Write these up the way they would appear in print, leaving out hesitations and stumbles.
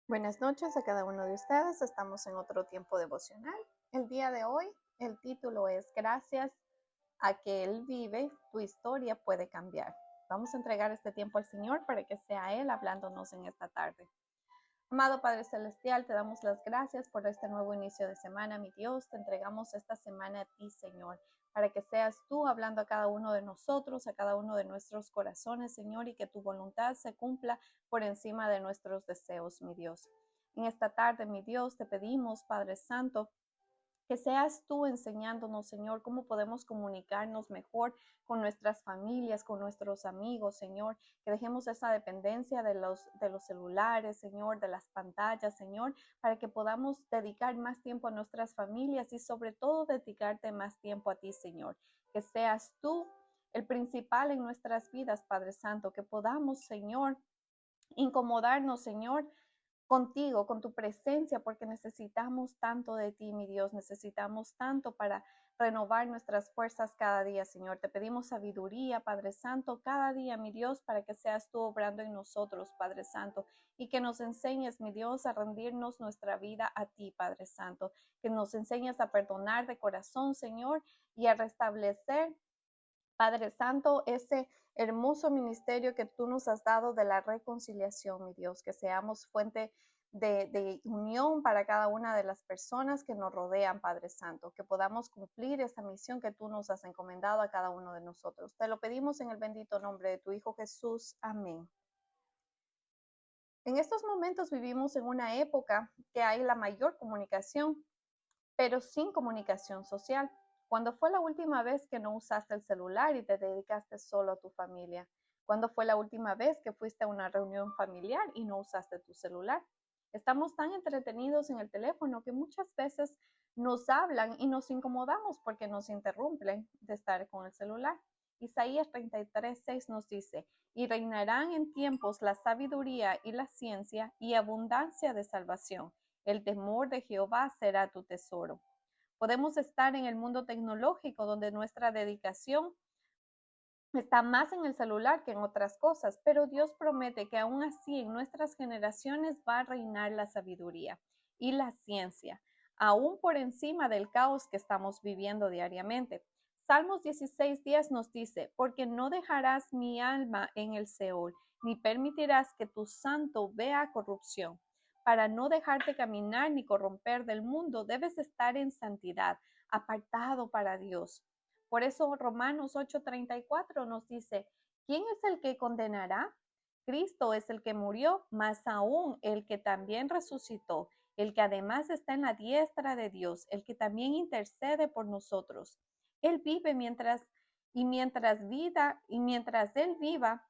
Buenas noches a cada uno de ustedes. Estamos en otro tiempo devocional. El día de hoy, el título es Gracias a que Él vive, tu historia puede cambiar. Vamos a entregar este tiempo al Señor para que sea Él hablándonos en esta tarde. Amado Padre Celestial, te damos las gracias por este nuevo inicio de semana, mi Dios. Te entregamos esta semana a ti, Señor, para que seas tú hablando a cada uno de nosotros, a cada uno de nuestros corazones, Señor, y que tu voluntad se cumpla por encima de nuestros deseos, mi Dios. En esta tarde, mi Dios, te pedimos, Padre Santo, que seas tú enseñándonos, Señor, cómo podemos comunicarnos mejor con nuestras familias, con nuestros amigos, Señor, que dejemos esa dependencia de los celulares, Señor, de las pantallas, Señor, para que podamos dedicar más tiempo a nuestras familias y sobre todo dedicarte más tiempo a ti, Señor. Que seas tú el principal en nuestras vidas, Padre Santo, que podamos, Señor, incomodarnos, Señor, contigo, con tu presencia, porque necesitamos tanto de ti, mi Dios, necesitamos tanto para renovar nuestras fuerzas cada día, Señor. Te pedimos sabiduría, Padre Santo, cada día, mi Dios, para que seas tú obrando en nosotros, Padre Santo, y que nos enseñes, mi Dios, a rendirnos nuestra vida a ti, Padre Santo, que nos enseñes a perdonar de corazón, Señor, y a restablecer, Padre Santo, ese hermoso ministerio que tú nos has dado de la reconciliación, mi Dios, que seamos fuente de unión para cada una de las personas que nos rodean, Padre Santo, que podamos cumplir esa misión que tú nos has encomendado a cada uno de nosotros. Te lo pedimos en el bendito nombre de tu Hijo Jesús. Amén. En estos momentos vivimos en una época que hay la mayor comunicación, pero sin comunicación social. ¿Cuándo fue la última vez que no usaste el celular y te dedicaste solo a tu familia? ¿Cuándo fue la última vez que fuiste a una reunión familiar y no usaste tu celular? Estamos tan entretenidos en el teléfono que muchas veces nos hablan y nos incomodamos porque nos interrumpen de estar con el celular. Isaías 33:6 nos dice, y reinarán en tiempos la sabiduría y la ciencia y abundancia de salvación. El temor de Jehová será tu tesoro. Podemos estar en el mundo tecnológico donde nuestra dedicación está más en el celular que en otras cosas, pero Dios promete que aún así en nuestras generaciones va a reinar la sabiduría y la ciencia, aún por encima del caos que estamos viviendo diariamente. Salmos 16:10 nos dice, porque no dejarás mi alma en el Seol, ni permitirás que tu santo vea corrupción. Para no dejarte caminar ni corromper del mundo, debes estar en santidad, apartado para Dios. Por eso Romanos 8:34 nos dice, ¿quién es el que condenará? Cristo es el que murió, más aún el que también resucitó, el que además está en la diestra de Dios, el que también intercede por nosotros. Él vive mientras Él viva,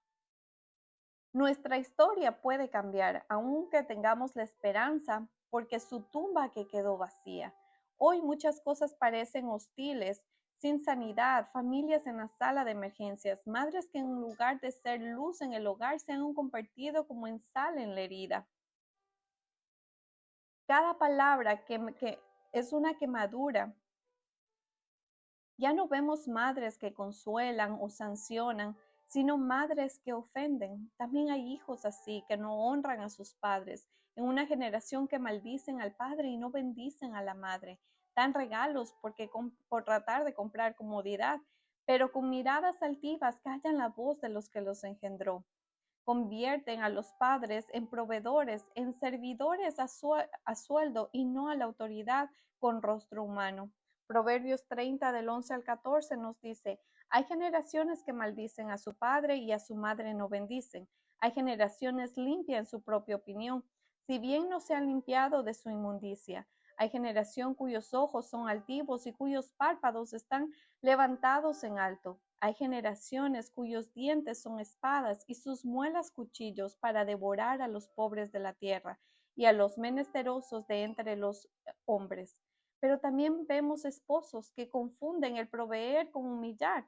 nuestra historia puede cambiar, aunque tengamos la esperanza, porque su tumba que quedó vacía. Hoy muchas cosas parecen hostiles, sin sanidad, familias en la sala de emergencias, madres que en lugar de ser luz en el hogar se han convertido como en sal en la herida. Cada palabra que es una quemadura. Ya no vemos madres que consuelan o sancionan, sino madres que ofenden. También hay hijos así que no honran a sus padres. En una generación que maldicen al padre y no bendicen a la madre. Dan regalos por tratar de comprar comodidad, pero con miradas altivas callan la voz de los que los engendró. Convierten a los padres en proveedores, en servidores a sueldo y no a la autoridad con rostro humano. Proverbios 30 del 11 al 14 nos dice, hay generaciones que maldicen a su padre y a su madre no bendicen. Hay generaciones limpias en su propia opinión, si bien no se han limpiado de su inmundicia. Hay generación cuyos ojos son altivos y cuyos párpados están levantados en alto. Hay generaciones cuyos dientes son espadas y sus muelas cuchillos para devorar a los pobres de la tierra y a los menesterosos de entre los hombres. Pero también vemos esposos que confunden el proveer con humillar,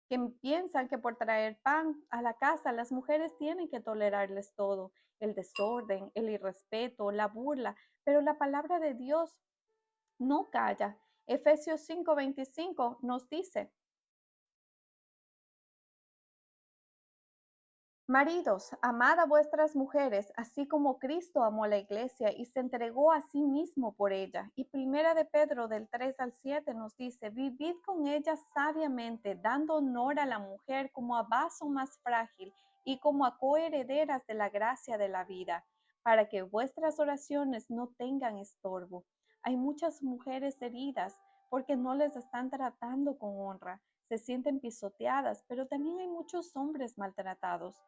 que piensan que por traer pan a la casa las mujeres tienen que tolerarles todo, el desorden, el irrespeto, la burla, pero la palabra de Dios no calla. Efesios 5:25 nos dice, Maridos, amad a vuestras mujeres, así como Cristo amó a la iglesia y se entregó a sí mismo por ella. Y Primera de Pedro del 3 al 7 nos dice, vivid con ellas sabiamente, dando honor a la mujer como a vaso más frágil y como a coherederas de la gracia de la vida, para que vuestras oraciones no tengan estorbo. Hay muchas mujeres heridas porque no les están tratando con honra, se sienten pisoteadas, pero también hay muchos hombres maltratados.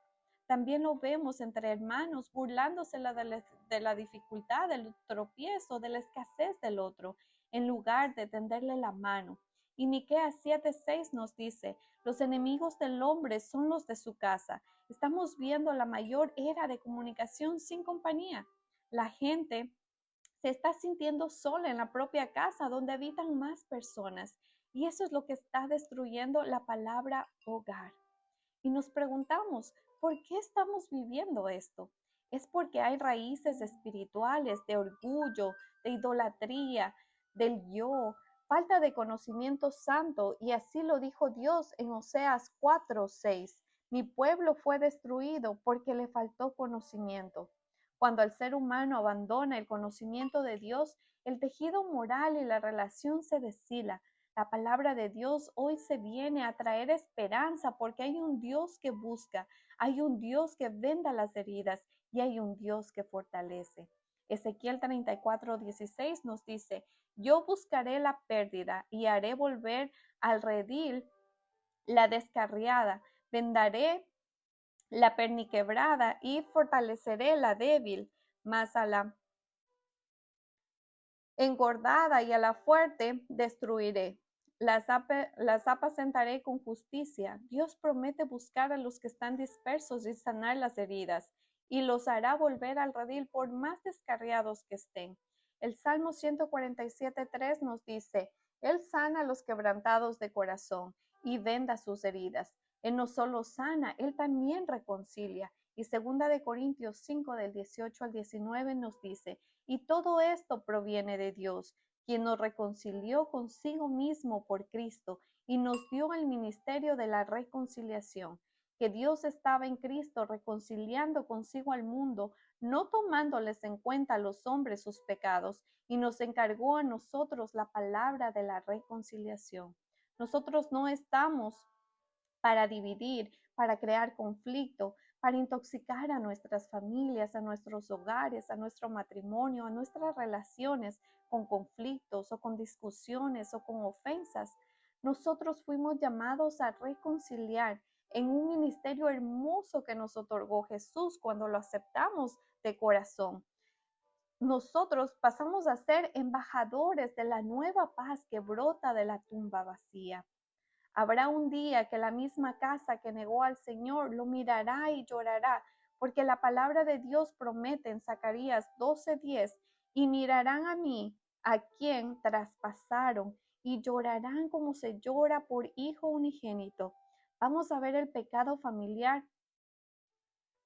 También lo vemos entre hermanos burlándose de la dificultad, del tropiezo, de la escasez del otro, en lugar de tenderle la mano. Y Miqueas 7:6 nos dice, los enemigos del hombre son los de su casa. Estamos viendo la mayor era de comunicación sin compañía. La gente se está sintiendo sola en la propia casa donde habitan más personas. Y eso es lo que está destruyendo la palabra hogar. Y nos preguntamos, ¿por qué estamos viviendo esto? Es porque hay raíces espirituales de orgullo, de idolatría, del yo, falta de conocimiento santo, y así lo dijo Dios en Oseas 4:6. Mi pueblo fue destruido porque le faltó conocimiento. Cuando el ser humano abandona el conocimiento de Dios, el tejido moral y la relación se deshila. La palabra de Dios hoy se viene a traer esperanza porque hay un Dios que busca, hay un Dios que venda las heridas y hay un Dios que fortalece. Ezequiel 34:16 nos dice, yo buscaré la pérdida y haré volver al redil la descarriada, vendaré la perniquebrada y fortaleceré la débil, mas a la engordada y a la fuerte destruiré. Las apacentaré con justicia. Dios promete buscar a los que están dispersos y sanar las heridas, y los hará volver al redil por más descarriados que estén. El Salmo 147:3 nos dice, Él sana a los quebrantados de corazón y venda sus heridas. Él no solo sana, Él también reconcilia. Y 2 Corintios 5 del 18 al 19 nos dice, y todo esto proviene de Dios, quien nos reconcilió consigo mismo por Cristo y nos dio el ministerio de la reconciliación, que Dios estaba en Cristo reconciliando consigo al mundo, no tomándoles en cuenta a los hombres sus pecados, y nos encargó a nosotros la palabra de la reconciliación. Nosotros no estamos para dividir, para crear conflicto, para intoxicar a nuestras familias, a nuestros hogares, a nuestro matrimonio, a nuestras relaciones con conflictos o con discusiones o con ofensas. Nosotros fuimos llamados a reconciliar en un ministerio hermoso que nos otorgó Jesús cuando lo aceptamos de corazón. Nosotros pasamos a ser embajadores de la nueva paz que brota de la tumba vacía. Habrá un día que la misma casa que negó al Señor lo mirará y llorará, porque la palabra de Dios promete en Zacarías 12:10, y mirarán a mí, a quien traspasaron, y llorarán como se llora por hijo unigénito. Vamos a ver el pecado familiar.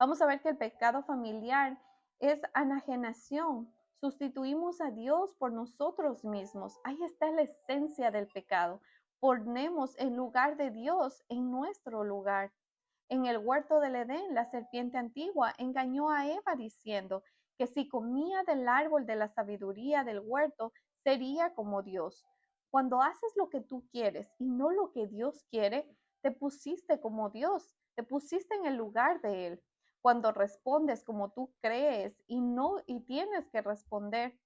Vamos a ver que el pecado familiar es enajenación. Sustituimos a Dios por nosotros mismos. Ahí está la esencia del pecado. Ponemos en lugar de Dios en nuestro lugar. En el huerto del Edén, la serpiente antigua engañó a Eva diciendo que si comía del árbol de la sabiduría del huerto, sería como Dios. Cuando haces lo que tú quieres y no lo que Dios quiere, te pusiste como Dios, te pusiste en el lugar de Él. Cuando respondes como tú crees y tienes que responder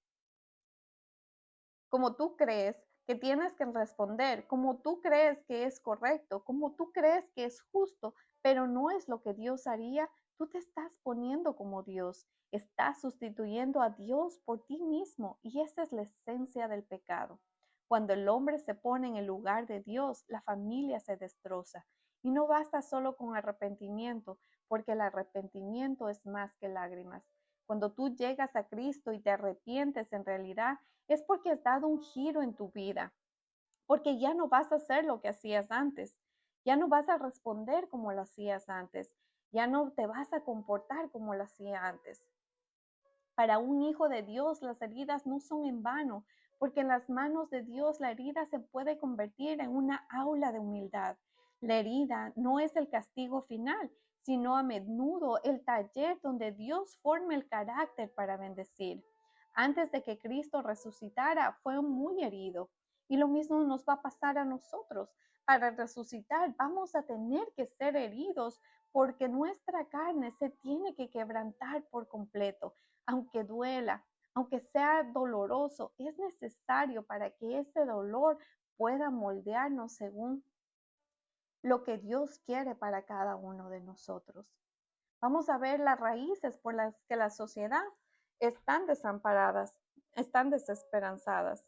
como tú crees que tienes que responder, como tú crees que es correcto, como tú crees que es justo, pero no es lo que Dios haría, tú te estás poniendo como Dios, estás sustituyendo a Dios por ti mismo y esa es la esencia del pecado. Cuando el hombre se pone en el lugar de Dios, la familia se destroza y no basta solo con arrepentimiento, porque el arrepentimiento es más que lágrimas. Cuando tú llegas a Cristo y te arrepientes en realidad, es porque has dado un giro en tu vida, porque ya no vas a hacer lo que hacías antes, ya no vas a responder como lo hacías antes, ya no te vas a comportar como lo hacía antes. Para un hijo de Dios, las heridas no son en vano, porque en las manos de Dios la herida se puede convertir en una aula de humildad. La herida no es el castigo final, sino a menudo el taller donde Dios forma el carácter para bendecir. Antes de que Cristo resucitara, fue muy herido. Y lo mismo nos va a pasar a nosotros. Para resucitar vamos a tener que ser heridos porque nuestra carne se tiene que quebrantar por completo, aunque duela, aunque sea doloroso, es necesario para que ese dolor pueda moldearnos según lo que Dios quiere para cada uno de nosotros. Vamos a ver las raíces por las que la sociedad están desamparadas, están desesperanzadas.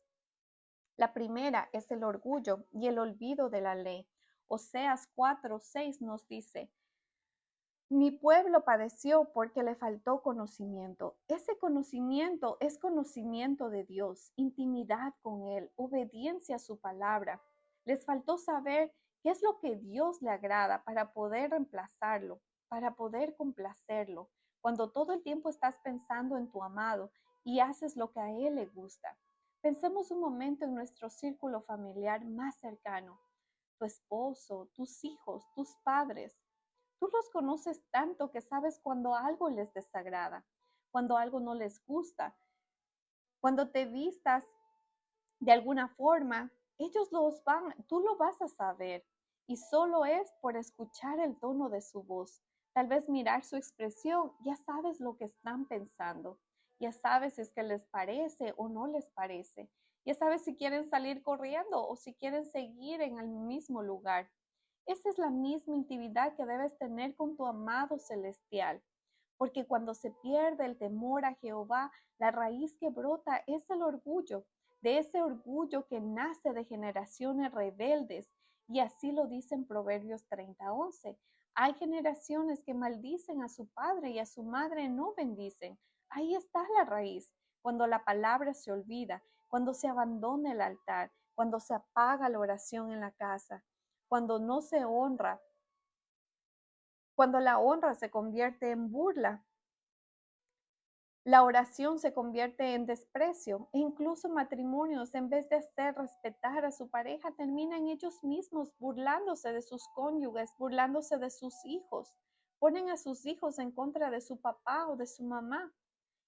La primera es el orgullo y el olvido de la ley. Oseas 4:6 nos dice: mi pueblo padeció porque le faltó conocimiento. Ese conocimiento es conocimiento de Dios, intimidad con Él, obediencia a su palabra. Les faltó saber qué es lo que Dios le agrada para poder reemplazarlo, para poder complacerlo. Cuando todo el tiempo estás pensando en tu amado y haces lo que a Él le gusta. Pensemos un momento en nuestro círculo familiar más cercano, tu esposo, tus hijos, tus padres. Tú los conoces tanto que sabes cuando algo les desagrada, cuando algo no les gusta, cuando te vistas de alguna forma, tú lo vas a saber y solo es por escuchar el tono de su voz, tal vez mirar su expresión, ya sabes lo que están pensando, ya sabes si es que les parece o no les parece, ya sabes si quieren salir corriendo o si quieren seguir en el mismo lugar. Esa es la misma intimidad que debes tener con tu amado celestial, porque cuando se pierde el temor a Jehová, la raíz que brota es el orgullo, de ese orgullo que nace de generaciones rebeldes, y así lo dice en Proverbios 30:11. Hay generaciones que maldicen a su padre y a su madre no bendicen. Ahí está la raíz. Cuando la palabra se olvida, cuando se abandona el altar, cuando se apaga la oración en la casa, cuando no se honra, cuando la honra se convierte en burla, la oración se convierte en desprecio e incluso matrimonios, en vez de hacer respetar a su pareja, terminan ellos mismos burlándose de sus cónyuges, burlándose de sus hijos. Ponen a sus hijos en contra de su papá o de su mamá.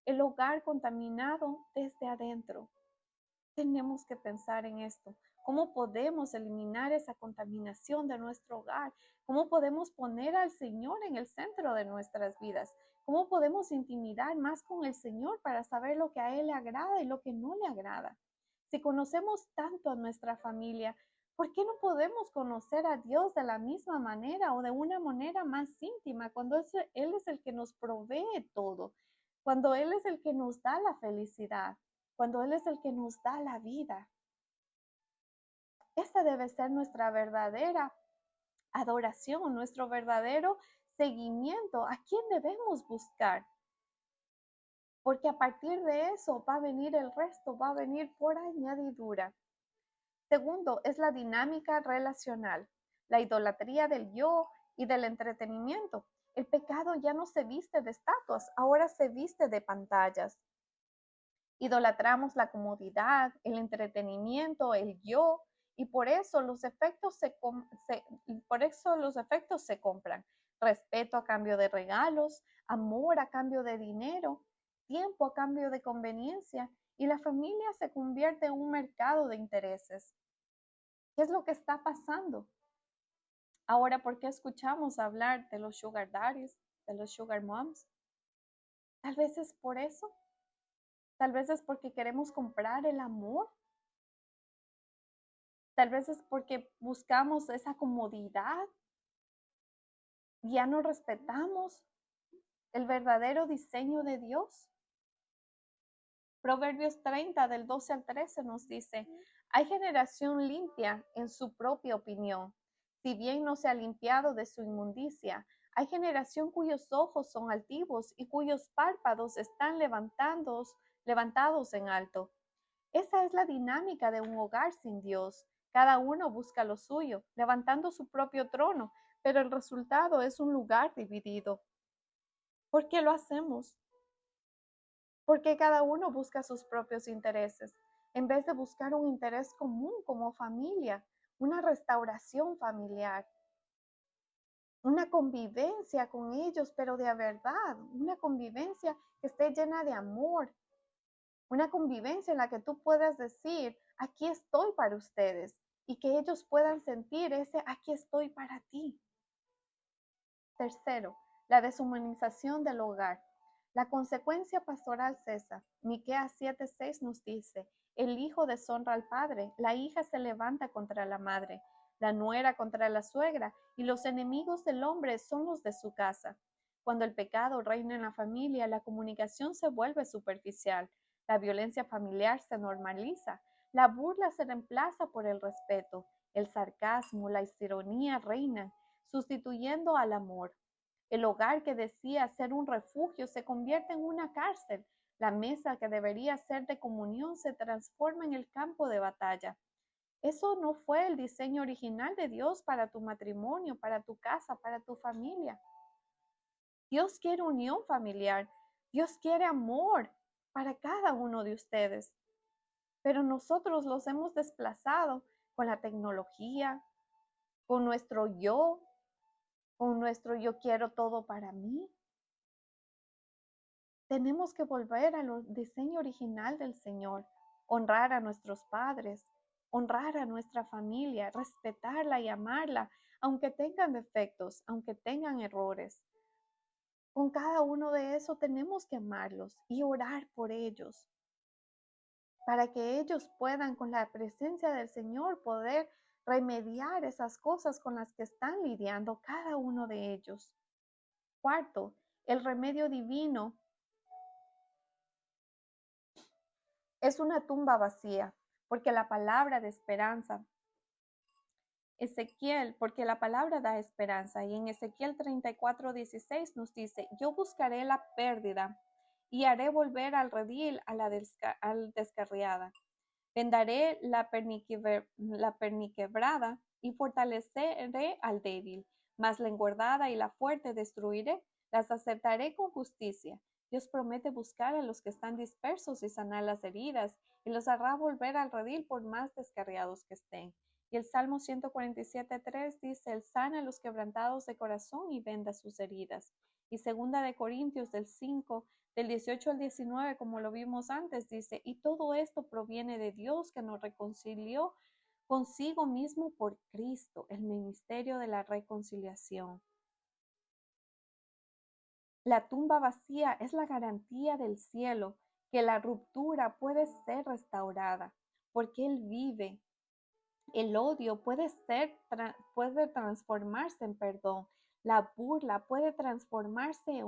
El hogar contaminado desde adentro. Tenemos que pensar en esto. ¿Cómo podemos eliminar esa contaminación de nuestro hogar? ¿Cómo podemos poner al Señor en el centro de nuestras vidas? ¿Cómo podemos intimidar más con el Señor para saber lo que a Él le agrada y lo que no le agrada? Si conocemos tanto a nuestra familia, ¿por qué no podemos conocer a Dios de la misma manera o de una manera más íntima cuando Él es el que nos provee todo, cuando Él es el que nos da la felicidad, cuando Él es el que nos da la vida? Esta debe ser nuestra verdadera adoración, nuestro verdadero seguimiento. ¿A quién debemos buscar? Porque a partir de eso va a venir el resto, va a venir por añadidura. Segundo, es la dinámica relacional, la idolatría del yo y del entretenimiento. El pecado ya no se viste de estatuas, ahora se viste de pantallas. Idolatramos la comodidad, el entretenimiento, el yo, y por eso los efectos se compran. Respeto a cambio de regalos, amor a cambio de dinero, tiempo a cambio de conveniencia, y la familia se convierte en un mercado de intereses. ¿Qué es lo que está pasando? Ahora, ¿por qué escuchamos hablar de los sugar daddies, de los sugar moms? Tal vez es por eso. Tal vez es porque queremos comprar el amor. Tal vez es porque buscamos esa comodidad. Ya no respetamos el verdadero diseño de Dios. Proverbios 30 del 12 al 13 nos dice: hay generación limpia en su propia opinión, si bien no se ha limpiado de su inmundicia. Hay generación cuyos ojos son altivos y cuyos párpados están levantados en alto. Esa es la dinámica de un hogar sin Dios. Cada uno busca lo suyo, levantando su propio trono, pero el resultado es un lugar dividido. ¿Por qué lo hacemos? Porque cada uno busca sus propios intereses, en vez de buscar un interés común como familia, una restauración familiar. una convivencia con ellos, pero de verdad, una convivencia que esté llena de amor, una convivencia en la que tú puedas decir, aquí estoy para ustedes, y que ellos puedan sentir ese, aquí estoy para ti. Tercero, la deshumanización del hogar. La consecuencia pastoral cesa. Miqueas 7:6 nos dice, el hijo deshonra al padre, la hija se levanta contra la madre, la nuera contra la suegra, y los enemigos del hombre son los de su casa. Cuando el pecado reina en la familia, la comunicación se vuelve superficial, la violencia familiar se normaliza, la burla se reemplaza por el respeto, el sarcasmo, la ironía reinan, sustituyendo al amor. El hogar que decía ser un refugio se convierte en una cárcel. La mesa que debería ser de comunión se transforma en el campo de batalla. Eso no fue el diseño original de Dios para tu matrimonio, para tu casa, para tu familia. Dios quiere unión familiar. Dios quiere amor para cada uno de ustedes. Pero nosotros los hemos desplazado con la tecnología, con nuestro yo quiero todo para mí. Tenemos que volver al diseño original del Señor, honrar a nuestros padres, honrar a nuestra familia, respetarla y amarla, aunque tengan defectos, aunque tengan errores. Con cada uno de esos tenemos que amarlos y orar por ellos, para que ellos puedan, con la presencia del Señor, poder remediar esas cosas con las que están lidiando cada uno de ellos. Cuarto, el remedio divino es una tumba vacía, porque la palabra de esperanza, porque la palabra da esperanza, y en Ezequiel 34:16 nos dice, yo buscaré la pérdida y haré volver al redil al descarriada. Vendaré la perniquebrada y fortaleceré al débil, mas la engordada y la fuerte destruiré, las aceptaré con justicia. Dios promete buscar a los que están dispersos y sanar las heridas, y los hará volver al redil por más descarriados que estén. Y el Salmo 147:3 dice, Él sana a los quebrantados de corazón y venda sus heridas. Y segunda de Corintios del 18 al 19, como lo vimos antes, dice, y todo esto proviene de Dios que nos reconcilió consigo mismo por Cristo, el ministerio de la reconciliación. La tumba vacía es la garantía del cielo que la ruptura puede ser restaurada, porque Él vive. El odio puede transformarse en perdón. La burla puede transformarse en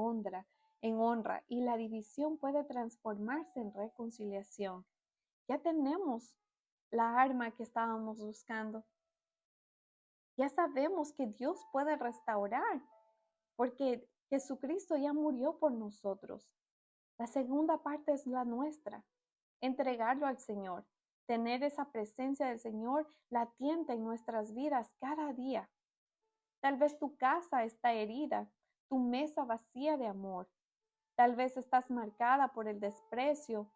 honra, y la división puede transformarse en reconciliación. Ya tenemos la arma que estábamos buscando. Ya sabemos que Dios puede restaurar, porque Jesucristo ya murió por nosotros. La segunda parte es la nuestra, entregarlo al Señor, tener esa presencia del Señor latiente en nuestras vidas cada día. Tal vez tu casa está herida, tu mesa vacía de amor. Tal vez estás marcada por el desprecio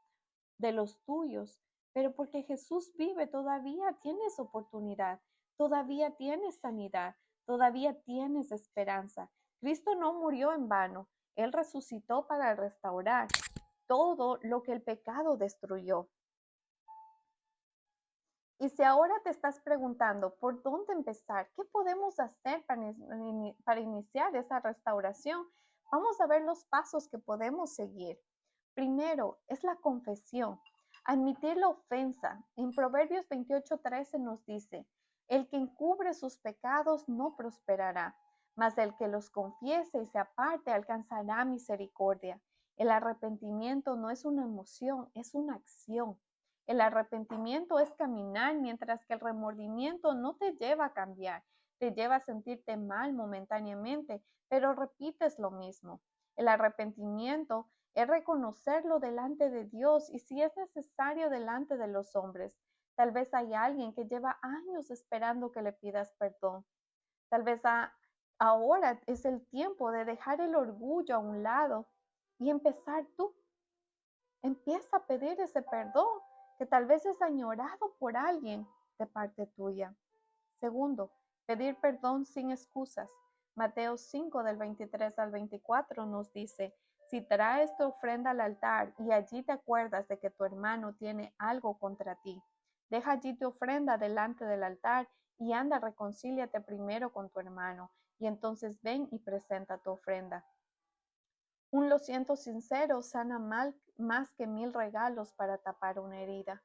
de los tuyos, pero porque Jesús vive todavía tienes oportunidad, todavía tienes sanidad, todavía tienes esperanza. Cristo no murió en vano, Él resucitó para restaurar todo lo que el pecado destruyó. Y si ahora te estás preguntando por dónde empezar, qué podemos hacer para iniciar esa restauración, vamos a ver los pasos que podemos seguir. Primero es la confesión, admitir la ofensa. En Proverbios 28:13 nos dice, el que encubre sus pecados no prosperará, mas el que los confiese y se aparte alcanzará misericordia. El arrepentimiento no es una emoción, es una acción. El arrepentimiento es caminar, mientras que el remordimiento no te lleva a cambiar, te lleva a sentirte mal momentáneamente, pero repites lo mismo. El arrepentimiento es reconocerlo delante de Dios y, si es necesario, delante de los hombres. Tal vez hay alguien que lleva años esperando que le pidas perdón. Tal vez ahora es el tiempo de dejar el orgullo a un lado y empezar tú. Empieza a pedir ese perdón que tal vez es añorado por alguien de parte tuya. Segundo, pedir perdón sin excusas. Mateo 5 del 23 al 24 nos dice, si traes tu ofrenda al altar y allí te acuerdas de que tu hermano tiene algo contra ti, deja allí tu ofrenda delante del altar y anda, reconcíliate primero con tu hermano y entonces ven y presenta tu ofrenda. Un lo siento sincero sana más que 1000 regalos para tapar una herida.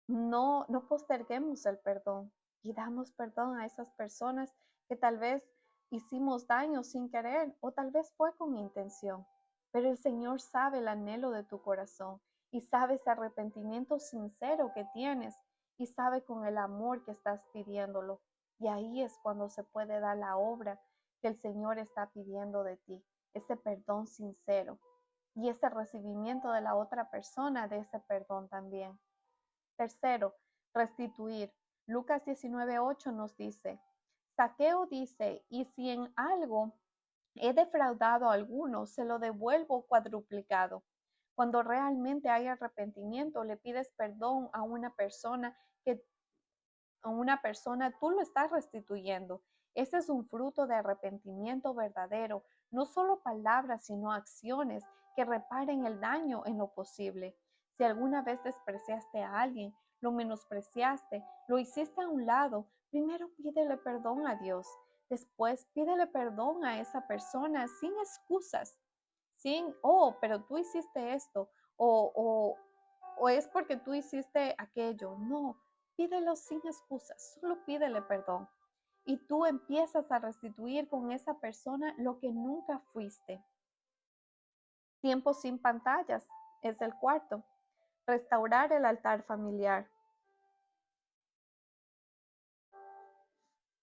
No posterguemos el perdón y damos perdón a esas personas que tal vez hicimos daño sin querer o tal vez fue con intención. Pero el Señor sabe el anhelo de tu corazón y sabe ese arrepentimiento sincero que tienes y sabe con el amor que estás pidiéndolo. Y ahí es cuando se puede dar la obra que el Señor está pidiendo de ti, ese perdón sincero y ese recibimiento de la otra persona de ese perdón también. Tercero, restituir. Lucas 19:8 nos dice, Zaqueo dice, y si en algo he defraudado a alguno, se lo devuelvo cuadruplicado. Cuando realmente hay arrepentimiento, le pides perdón a una persona tú lo estás restituyendo. Ese es un fruto de arrepentimiento verdadero, no solo palabras, sino acciones que reparen el daño en lo posible. Si alguna vez despreciaste a alguien, lo menospreciaste, lo hiciste a un lado, primero pídele perdón a Dios. Después pídele perdón a esa persona sin excusas, pero tú hiciste esto, o es porque tú hiciste aquello. No, pídelo sin excusas, solo pídele perdón. Y tú empiezas a restituir con esa persona lo que nunca fuiste. Tiempo sin pantallas es el cuarto. Restaurar el altar familiar.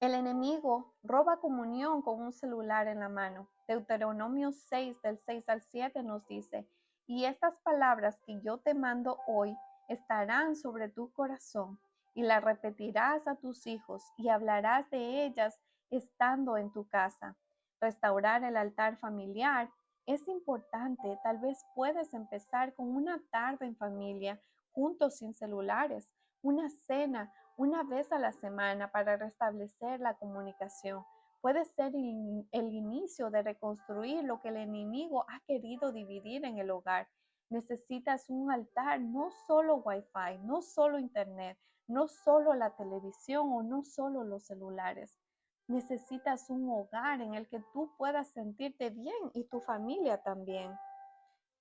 El enemigo roba comunión con un celular en la mano. Deuteronomio 6 del 6 al 7 nos dice, y estas palabras que yo te mando hoy estarán sobre tu corazón y las repetirás a tus hijos y hablarás de ellas estando en tu casa. Restaurar el altar familiar es importante. Tal vez puedes empezar con una tarde en familia, juntos sin celulares, una cena, una vez a la semana para restablecer la comunicación. Puede ser el inicio de reconstruir lo que el enemigo ha querido dividir en el hogar. Necesitas un altar, no solo Wi-Fi, no solo Internet, no solo la televisión o no solo los celulares. Necesitas un hogar en el que tú puedas sentirte bien y tu familia también.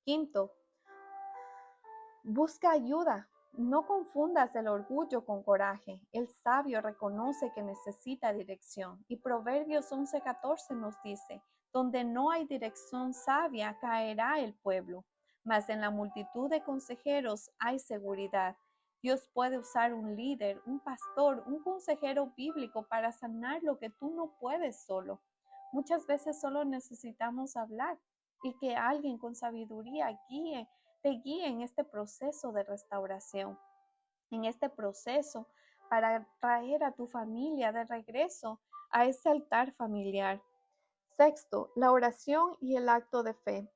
Quinto, busca ayuda. No confundas el orgullo con coraje. El sabio reconoce que necesita dirección. Y Proverbios 11:14 nos dice, donde no hay dirección sabia, caerá el pueblo, mas en la multitud de consejeros hay seguridad. Dios puede usar un líder, un pastor, un consejero bíblico para sanar lo que tú no puedes solo. Muchas veces solo necesitamos hablar y que alguien con sabiduría te guíe en este proceso de restauración, en este proceso para traer a tu familia de regreso a ese altar familiar. Sexto, la oración y el acto de fe.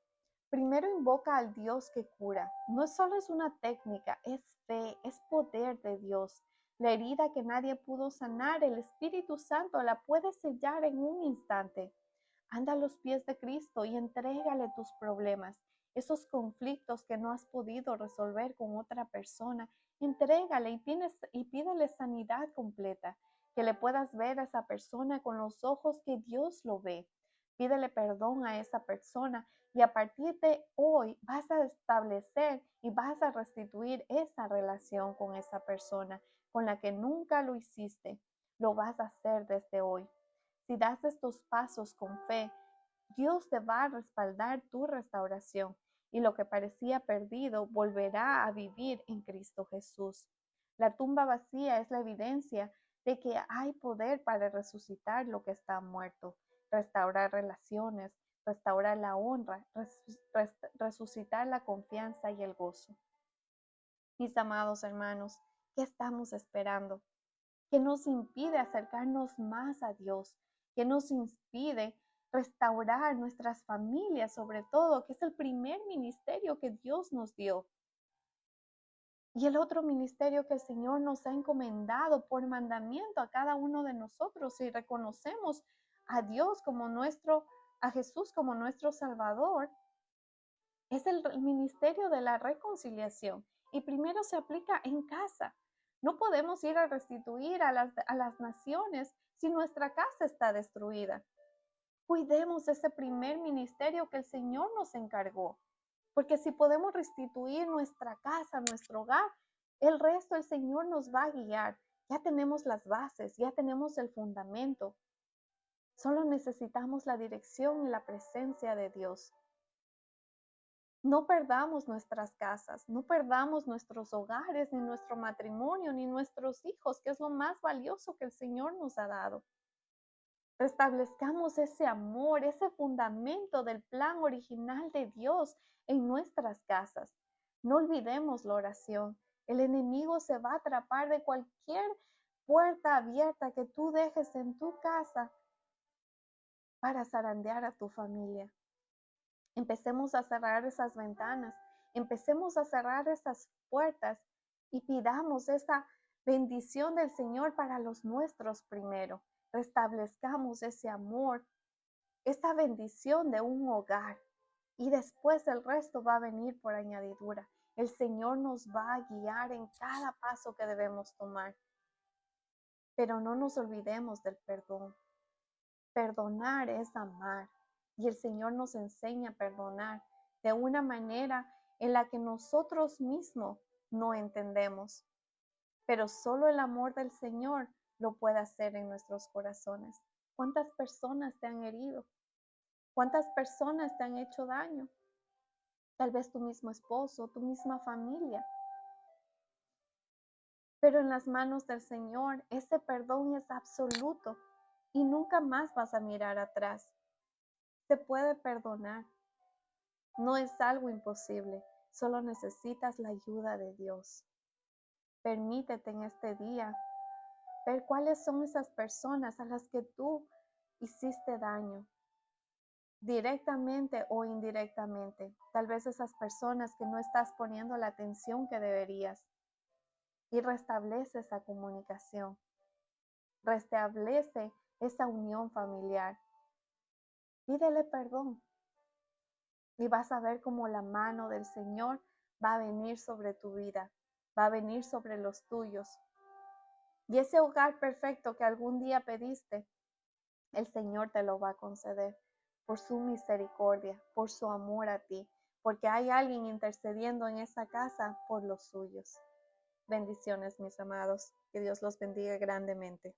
Primero invoca al Dios que cura. No solo es una técnica, es fe, es poder de Dios. La herida que nadie pudo sanar, el Espíritu Santo la puede sellar en un instante. Anda a los pies de Cristo y entrégale tus problemas, esos conflictos que no has podido resolver con otra persona. Entrégale y pídele sanidad completa, que le puedas ver a esa persona con los ojos que Dios lo ve. Pídele perdón a esa persona y a partir de hoy vas a establecer y vas a restituir esa relación con esa persona con la que nunca lo hiciste. Lo vas a hacer desde hoy. Si das estos pasos con fe, Dios te va a respaldar tu restauración y lo que parecía perdido volverá a vivir en Cristo Jesús. La tumba vacía es la evidencia de que hay poder para resucitar lo que está muerto, restaurar relaciones, restaurar la honra, resucitar la confianza y el gozo. Mis amados hermanos, ¿qué estamos esperando? ¿Qué nos impide acercarnos más a Dios? ¿Qué nos impide restaurar nuestras familias, sobre todo, que es el primer ministerio que Dios nos dio? Y el otro ministerio que el Señor nos ha encomendado por mandamiento a cada uno de nosotros, si reconocemos a Dios como a Jesús como nuestro Salvador, es el ministerio de la reconciliación. Y primero se aplica en casa. No podemos ir a restituir a las naciones si nuestra casa está destruida. Cuidemos ese primer ministerio que el Señor nos encargó. Porque si podemos restituir nuestra casa, nuestro hogar, el resto el Señor nos va a guiar. Ya tenemos las bases, ya tenemos el fundamento. Solo necesitamos la dirección y la presencia de Dios. No perdamos nuestras casas, no perdamos nuestros hogares, ni nuestro matrimonio, ni nuestros hijos, que es lo más valioso que el Señor nos ha dado. Restablezcamos ese amor, ese fundamento del plan original de Dios en nuestras casas. No olvidemos la oración. El enemigo se va a atrapar de cualquier puerta abierta que tú dejes en tu casa para zarandear a tu familia. Empecemos a cerrar esas ventanas, empecemos a cerrar esas puertas y pidamos esa bendición del Señor para los nuestros primero. Restablezcamos ese amor, esa bendición de un hogar y después el resto va a venir por añadidura. El Señor nos va a guiar en cada paso que debemos tomar. Pero no nos olvidemos del perdón. Perdonar es amar. Y el Señor nos enseña a perdonar de una manera en la que nosotros mismos no entendemos. Pero solo el amor del Señor lo puede hacer en nuestros corazones. ¿Cuántas personas te han herido? ¿Cuántas personas te han hecho daño? Tal vez tu mismo esposo, tu misma familia. Pero en las manos del Señor, ese perdón es absoluto y nunca más vas a mirar atrás. Se puede perdonar. No es algo imposible, solo necesitas la ayuda de Dios. Permítete en este día ver cuáles son esas personas a las que tú hiciste daño, directamente o indirectamente. Tal vez esas personas que no estás poniendo la atención que deberías. Y restablece esa comunicación. Restablece esa unión familiar. Pídele perdón. Y vas a ver cómo la mano del Señor va a venir sobre tu vida, va a venir sobre los tuyos. Y ese hogar perfecto que algún día pediste, el Señor te lo va a conceder por su misericordia, por su amor a ti, porque hay alguien intercediendo en esa casa por los suyos. Bendiciones, mis amados. Que Dios los bendiga grandemente.